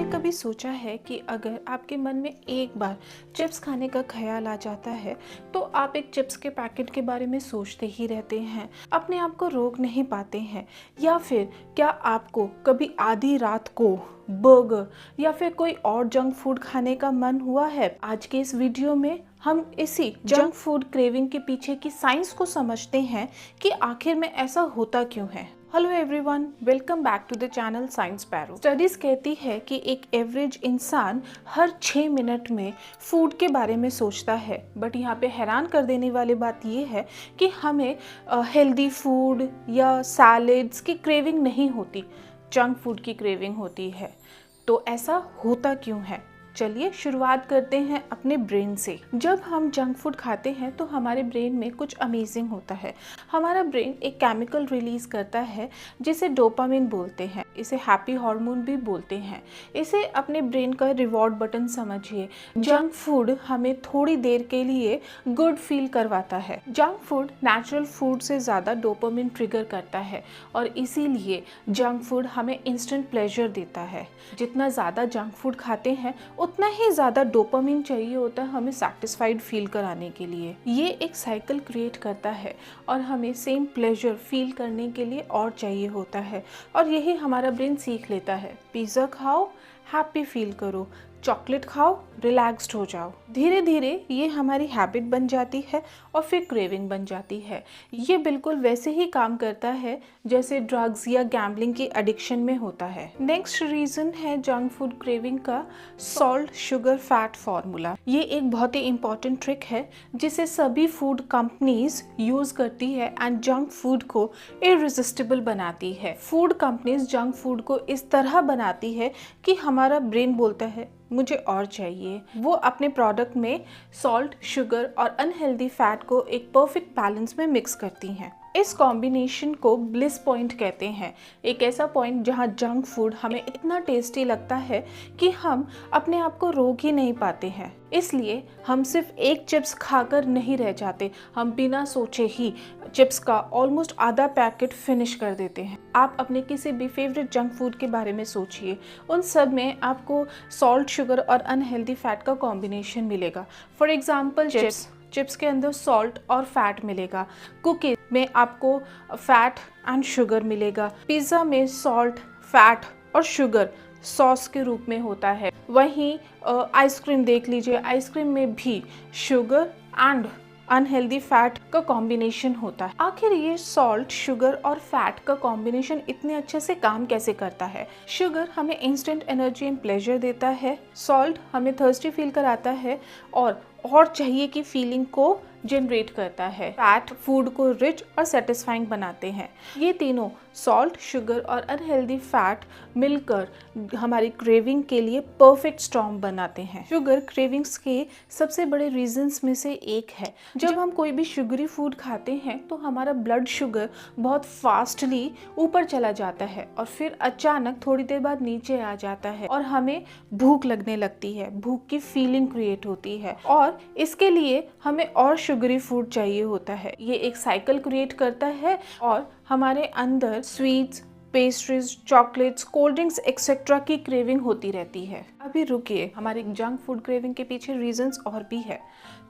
कभी सोचा है कि अगर आपके मन में एक बार चिप्स खाने का ख्याल आ जाता है तो आप एक चिप्स के पैकेट के बारे में सोचते ही रहते हैं, अपने आप को रोक नहीं पाते हैं? या फिर क्या आपको कभी आधी रात को बर्गर या फिर कोई और जंक फूड खाने का मन हुआ है? आज के इस वीडियो में हम इसी जंक फूड क्रेविंग के पीछे की साइंस को समझते हैं कि आखिर में ऐसा होता क्यों है। Hello everyone, welcome back to the channel Science Parrot. Studies कहती है कि एक एवरेज इंसान हर 6 मिनट में फूड के बारे में सोचता है। बट यहाँ पे हैरान कर देने वाली बात ये है कि हमें हेल्दी फूड या सैलेड्स की क्रेविंग नहीं होती, जंक फूड की क्रेविंग होती है। तो ऐसा होता क्यों है? चलिए शुरुआत करते हैं अपने ब्रेन से। जब हम जंक फूड खाते हैं तो हमारे ब्रेन में कुछ अमेजिंग होता है। हमारा ब्रेन एक केमिकल रिलीज करता है जिसे डोपामिन बोलते हैं, इसे हैप्पी हार्मोन भी बोलते हैं। इसे अपने ब्रेन का रिवॉर्ड बटन समझिए। जंक फूड हमें थोड़ी देर के लिए गुड फील करवाता है। जंक फूड नेचुरल फूड से ज़्यादा डोपामिन ट्रिगर करता है और इसीलिए जंक फूड हमें इंस्टेंट प्लेजर देता है। जितना ज़्यादा जंक फूड खाते हैं उतना ही ज़्यादा डोपामिन चाहिए होता है हमें सैटिस्फाइड फील कराने के लिए। ये एक साइकिल क्रिएट करता है और हमें सेम प्लेजर फील करने के लिए और चाहिए होता है, और यही हमारा ब्रेन सीख लेता है। पिज़्ज़ा खाओ, हैप्पी फील करो, चॉकलेट खाओ, रिलैक्स्ड हो जाओ। धीरे धीरे ये हमारी हैबिट बन जाती है और फिर क्रेविंग बन जाती है। ये बिल्कुल वैसे ही काम करता है जैसे ड्रग्स या गैम्बलिंग की एडिक्शन में होता है। नेक्स्ट रीज़न है जंक फूड क्रेविंग का सॉल्ट, शुगर, फैट फार्मूला। ये एक बहुत ही इंपॉर्टेंट ट्रिक है जिसे सभी फूड कंपनीज यूज़ करती है एंड जंक फूड को इररेसिस्टिबल बनाती है। फूड कंपनीज जंक फूड को इस तरह बनाती है कि हमारा ब्रेन बोलता है मुझे और चाहिए। वो अपने प्रोडक्ट में सॉल्ट, शुगर और अनहेल्दी फैट को एक परफेक्ट बैलेंस में मिक्स करती हैं। इस कॉम्बिनेशन को ब्लिस पॉइंट कहते हैं, एक ऐसा पॉइंट जहां जंक फूड हमें इतना टेस्टी लगता है कि हम अपने आप को रोक ही नहीं पाते हैं। इसलिए हम सिर्फ एक चिप्स खाकर नहीं रह जाते, हम बिना सोचे ही चिप्स का ऑलमोस्ट आधा पैकेट फिनिश कर देते हैं। आप अपने किसी भी फेवरेट जंक फूड के बारे में सोचिए, उन सब में आपको सॉल्ट, शुगर और अनहेल्दी फैट का कॉम्बिनेशन मिलेगा। फॉर एग्जाम्पल चिप्स के अंदर सॉल्ट और फैट मिलेगा, कुकीज में आपको फैट एंड शुगर मिलेगा, पिज़्ज़ा में सॉल्ट, फैट और शुगर सॉस के रूप में होता है। वहीं आइसक्रीम देख लीजिए, आइसक्रीम में भी शुगर एंड अनहेल्दी फैट का कॉम्बिनेशन होता है। आखिर ये सॉल्ट, शुगर और फैट का कॉम्बिनेशन इतने अच्छे से काम कैसे करता है? शुगर हमें इंस्टेंट एनर्जी एंड प्लेजर देता है, सॉल्ट हमें थर्स्टी फील कराता है और चाहिए की फीलिंग को जनरेट करता है, फैट फूड को रिच और सेटिस्फाइंग बनाते हैं। ये तीनों सॉल्ट, शुगर और अनहेल्दी फैट मिलकर हमारी क्रेविंग के लिए परफेक्ट स्टॉर्म बनाते हैं। शुगर क्रेविंग्स के सबसे बड़े रीजंस में से एक है। जब हम कोई भी शुगरी फूड खाते हैं तो हमारा ब्लड शुगर बहुत फास्टली ऊपर चला जाता है और फिर अचानक थोड़ी देर बाद नीचे आ जाता है और हमें भूख लगने लगती है, भूख की फीलिंग क्रिएट होती है और इसके लिए हमें और शुगरी फूड चाहिए होता है। ये एक साइकिल क्रिएट करता है और हमारे अंदर sweets, pastries, chocolates, cold drinks etcetera की क्रेविंग होती रहती है। अभी रुकिए, हमारे जंक फूड क्रेविंग के पीछे रीजंस और भी है।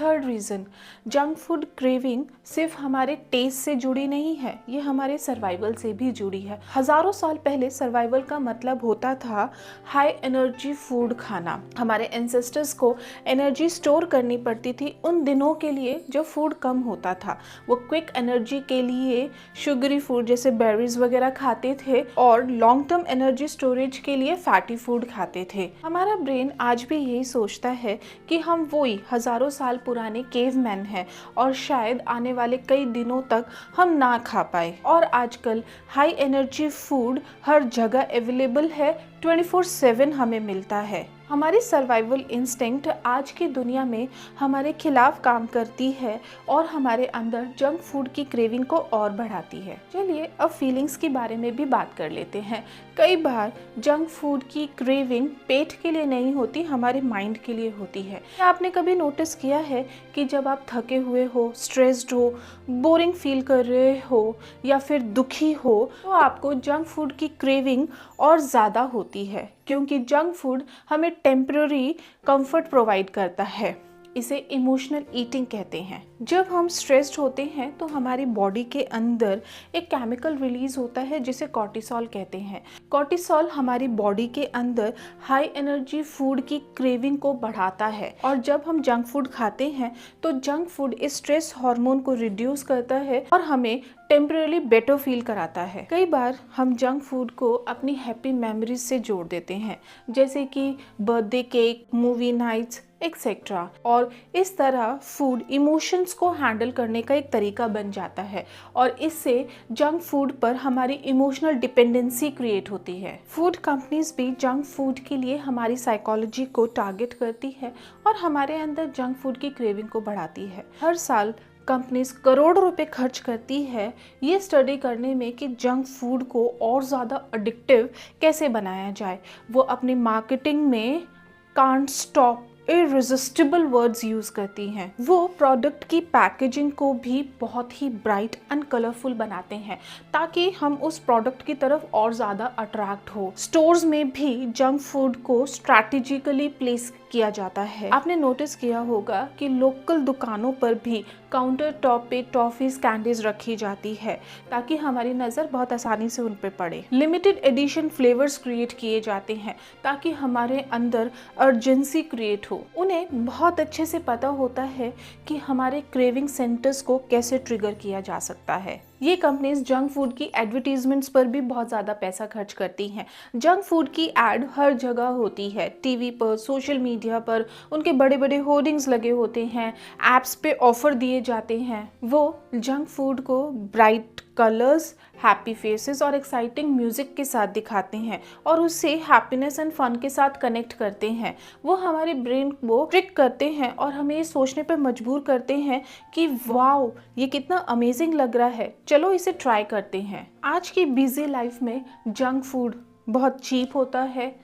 Third reason, junk food craving सिर्फ हमारे टेस्ट से जुड़ी नहीं है, ये हमारे सर्वाइवल से भी जुड़ी है। हज़ारों साल पहले सर्वाइवल का मतलब होता था हाई एनर्जी फूड खाना। हमारे एंसेस्टर्स को एनर्जी स्टोर करनी पड़ती थी उन दिनों के लिए जब फूड कम होता था। वो क्विक एनर्जी के लिए शुगरी फूड जैसे बेरीज वगैरह खाते थे और लॉन्ग टर्म एनर्जी स्टोरेज के लिए फैटी फूड खाते थे। हमारा ब्रेन आज भी यही सोचता है कि हम वही हज़ारों साल पुराने केवमैन हैं और शायद आने वाले कई दिनों तक हम ना खा पाए। और आजकल हाई एनर्जी फूड हर जगह अवेलेबल है, 24/7 हमें मिलता है। हमारी सर्वाइवल इंस्टिंक्ट आज की दुनिया में हमारे खिलाफ काम करती है और हमारे अंदर जंक फूड की क्रेविंग को और बढ़ाती है। चलिए अब फीलिंग्स के बारे में भी बात कर लेते हैं। कई बार जंक फूड की क्रेविंग पेट के लिए नहीं होती, हमारे माइंड के लिए होती है। क्या आपने कभी नोटिस किया है कि जब आप थके हुए हो, स्ट्रेस्ड हो, बोरिंग फील कर रहे हो या फिर दुखी हो, तो आपको जंक फूड की क्रेविंग और ज़्यादा होती है, क्योंकि जंक फूड हमें टेम्पररी कंफर्ट प्रोवाइड करता है। इसे इमोशनल ईटिंग कहते हैं। जब हम स्ट्रेस्ड होते हैं तो हमारी बॉडी के अंदर एक केमिकल रिलीज होता है जिसे कॉर्टिसोल कहते हैं। कॉर्टिसोल हमारी बॉडी के अंदर हाई एनर्जी फूड की क्रेविंग को बढ़ाता है, और जब हम जंक फूड खाते हैं तो जंक फूड इस स्ट्रेस हार्मोन को रिड्यूस करता है और हमें टेम्पररी बेटर फील कराता है। कई बार हम जंक फूड को अपनी हैप्पी मेमोरीज से जोड़ देते हैं, जैसे कि birthday cake, movie nights etcetera, और इस तरह फूड इमोशंस को हैंडल करने का एक तरीका बन जाता है और इससे जंक फूड पर हमारी इमोशनल डिपेंडेंसी क्रिएट होती है। फूड कंपनीज भी जंक फूड के लिए हमारी साइकोलॉजी को टारगेट करती है और हमारे अंदर जंक फूड की क्रेविंग को बढ़ाती है। हर साल कंपनीज करोड़ों रुपए खर्च करती है ये स्टडी करने में कि जंक फूड को और ज़्यादा एडिक्टिव कैसे बनाया जाए। वो अपनी मार्केटिंग में can't stop irresistible words use करती हैं। वो प्रोडक्ट की पैकेजिंग को भी बहुत ही ब्राइट एंड कलरफुल बनाते हैं ताकि हम उस प्रोडक्ट की तरफ और ज़्यादा अट्रैक्ट हो। स्टोर्स में भी जंक फूड को स्ट्रैटेजिकली प्लेस किया जाता है। आपने नोटिस किया होगा कि लोकल दुकानों पर भी काउंटर टॉप पे टॉफीज, कैंडीज रखी जाती है ताकि हमारी नज़र बहुत आसानी से उन पे पड़े। लिमिटेड एडिशन फ्लेवर्स क्रिएट किए जाते हैं ताकि हमारे अंदर अर्जेंसी क्रिएट हो। उन्हें बहुत अच्छे से पता होता है कि हमारे क्रेविंग सेंटर्स को कैसे ट्रिगर किया जा सकता है। ये कंपनीज जंक फूड की एडवर्टीजमेंट्स पर भी बहुत ज़्यादा पैसा खर्च करती हैं। जंक फूड की एड हर जगह होती है, टीवी पर, सोशल मीडिया पर उनके बड़े बड़े होर्डिंग्स लगे होते हैं, ऐप्स पे ऑफर दिए जाते हैं। वो जंक फूड को ब्राइट कलर्स, हैप्पी फेसेस और एक्साइटिंग म्यूजिक के साथ दिखाते हैं और उससे हैप्पीनेस एंड फन के साथ कनेक्ट करते हैं। वो हमारे ब्रेन को ट्रिक करते हैं और हमें ये सोचने पर मजबूर करते हैं कि वाओ, ये कितना अमेजिंग लग रहा है, चलो इसे ट्राई करते हैं। आज की बिजी लाइफ में जंक फूड बहुत चीप होता है,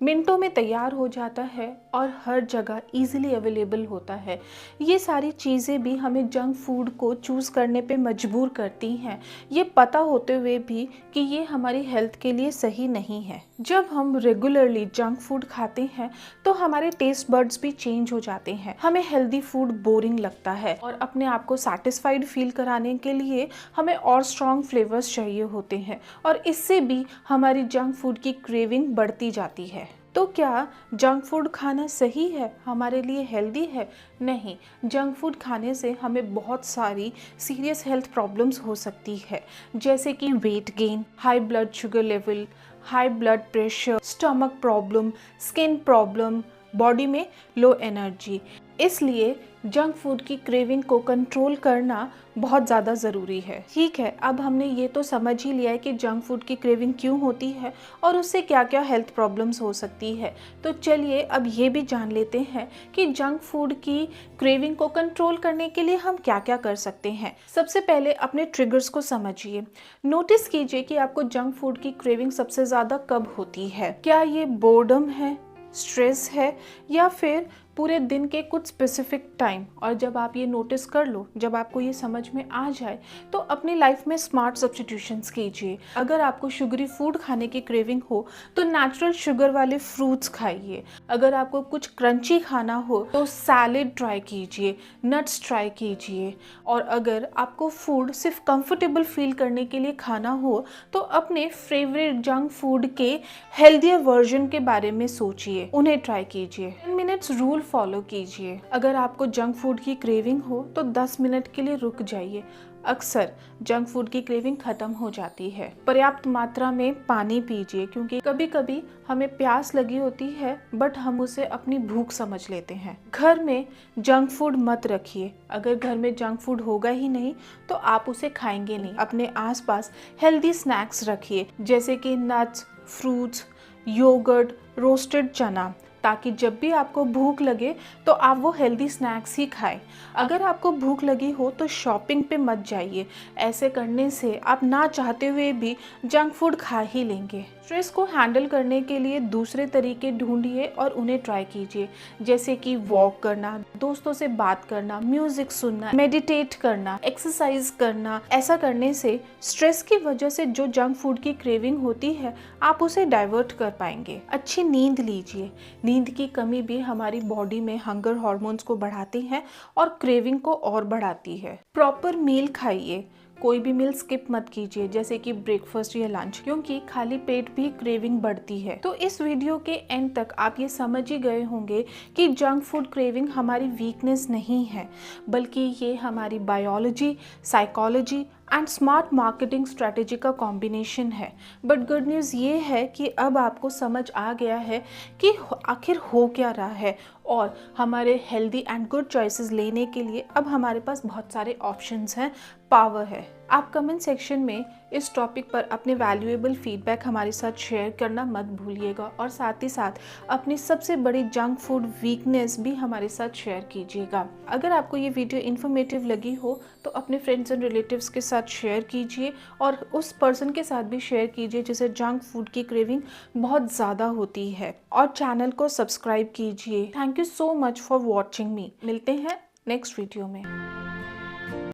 मिनटों में तैयार हो जाता है और हर जगह इजीली अवेलेबल होता है। ये सारी चीज़ें भी हमें जंक फूड को चूज़ करने पे मजबूर करती हैं, ये पता होते हुए भी कि ये हमारी हेल्थ के लिए सही नहीं है। जब हम रेगुलरली जंक फूड खाते हैं तो हमारे टेस्ट बड्स भी चेंज हो जाते हैं। हमें हेल्दी फूड बोरिंग लगता है और अपने आप को सैटिस्फाइड फील कराने के लिए हमें और स्ट्रॉन्ग फ्लेवर्स चाहिए होते हैं और इससे भी हमारी जंक फूड की क्रेविंग बढ़ती जाती है। तो क्या जंक फूड खाना सही है, हमारे लिए हेल्दी है? नहीं, जंक फूड खाने से हमें बहुत सारी सीरियस हेल्थ प्रॉब्लम्स हो सकती है, जैसे कि weight gain, high blood sugar level, high blood pressure, stomach problem, skin problem, body में लो एनर्जी। इसलिए जंक फूड की क्रेविंग को कंट्रोल करना बहुत ज़्यादा ज़रूरी है। ठीक है, अब हमने ये तो समझ ही लिया है कि जंक फूड की क्रेविंग क्यों होती है और उससे क्या क्या हेल्थ प्रॉब्लम्स हो सकती है। तो चलिए अब ये भी जान लेते हैं कि जंक फूड की क्रेविंग को कंट्रोल करने के लिए हम क्या क्या कर सकते हैं। सबसे पहले अपने ट्रिगर्स को समझिए। नोटिस कीजिए कि आपको जंक फूड की क्रेविंग सबसे ज़्यादा कब होती है। क्या ये बोर्डम है, स्ट्रेस है, या फिर पूरे दिन के कुछ स्पेसिफिक टाइम? और जब आप ये नोटिस कर लो, जब आपको ये समझ में आ जाए, तो अपनी लाइफ में स्मार्ट सब्स्टिट्यूशंस कीजिए। अगर आपको शुगरी फूड खाने की क्रेविंग हो तो नेचुरल शुगर वाले फ्रूट्स खाइए। अगर आपको कुछ क्रंची खाना हो तो सैलेड ट्राई कीजिए, नट्स ट्राई कीजिए। और अगर आपको फूड सिर्फ कंफर्टेबल फील करने के लिए खाना हो तो अपने फेवरेट जंक फूड के हेल्दियर वर्जन के बारे में सोचिए, उन्हें ट्राई कीजिए। 10 मिनट्स रूल फॉलो कीजिए। अगर आपको जंक फूड की क्रेविंग हो तो 10 मिनट के लिए रुक जाइए। अक्सर जंक फूड की क्रेविंग खत्म हो जाती है। पर्याप्त मात्रा में पानी पीजिए, क्योंकि कभी कभी हमें प्यास लगी होती है बट हम उसे अपनी भूख समझ लेते हैं। घर में जंक फूड मत रखिए। अगर घर में जंक फूड होगा ही नहीं तो आप उसे खाएंगे नहीं। अपने आसपास हेल्दी स्नैक्स रखिए, जैसे कि नट्स, फ्रूट्स, योगर्ट, रोस्टेड चना, ताकि जब भी आपको भूख लगे तो आप वो हेल्दी स्नैक्स ही खाएं। अगर आपको भूख लगी हो तो शॉपिंग पे मत जाइए। ऐसे करने से आप ना चाहते हुए भी जंक फूड खा ही लेंगे। स्ट्रेस को हैंडल करने के लिए दूसरे तरीके ढूंढिए और उन्हें ट्राई कीजिए, जैसे कि वॉक करना, दोस्तों से बात करना, म्यूजिक सुनना, मेडिटेट करना, एक्सरसाइज करना। ऐसा करने से स्ट्रेस की वजह से जो जंक फूड की क्रेविंग होती है आप उसे डाइवर्ट कर पाएंगे। अच्छी नींद लीजिए। नींद की कमी भी हमारी बॉडी में हंगर हार्मोन्स को बढ़ाती है और क्रेविंग को और बढ़ाती है। प्रॉपर मील खाइए। कोई भी मील स्किप मत कीजिए, जैसे कि ब्रेकफास्ट या लंच, क्योंकि खाली पेट भी क्रेविंग बढ़ती है। तो इस वीडियो के एंड तक आप ये समझ ही गए होंगे कि जंक फूड क्रेविंग हमारी वीकनेस नहीं है, बल्कि ये हमारी biology, psychology and smart marketing strategy का कॉम्बिनेशन है। बट गुड न्यूज़ ये है कि अब आपको समझ आ गया है कि आखिर हो क्या रहा है, और हमारे हेल्दी एंड गुड चॉइसेस लेने के लिए अब हमारे पास बहुत सारे ऑप्शंस हैं, पावर है। आप कमेंट सेक्शन में इस टॉपिक पर अपने वैल्यूएबल फीडबैक हमारे साथ शेयर करना मत भूलिएगा, और साथ ही साथ अपनी सबसे बड़ी जंक फूड वीकनेस भी हमारे साथ शेयर कीजिएगा। अगर आपको ये वीडियो इन्फॉर्मेटिव लगी हो तो अपने फ्रेंड्स एंड रिलेटिव्स के साथ शेयर कीजिए, और उस पर्सन के साथ भी शेयर कीजिए जिसे जंक फूड की क्रेविंग बहुत ज़्यादा होती है, और चैनल को सब्सक्राइब कीजिए। Thank you so much for watching मी। मिलते हैं नेक्स्ट वीडियो में।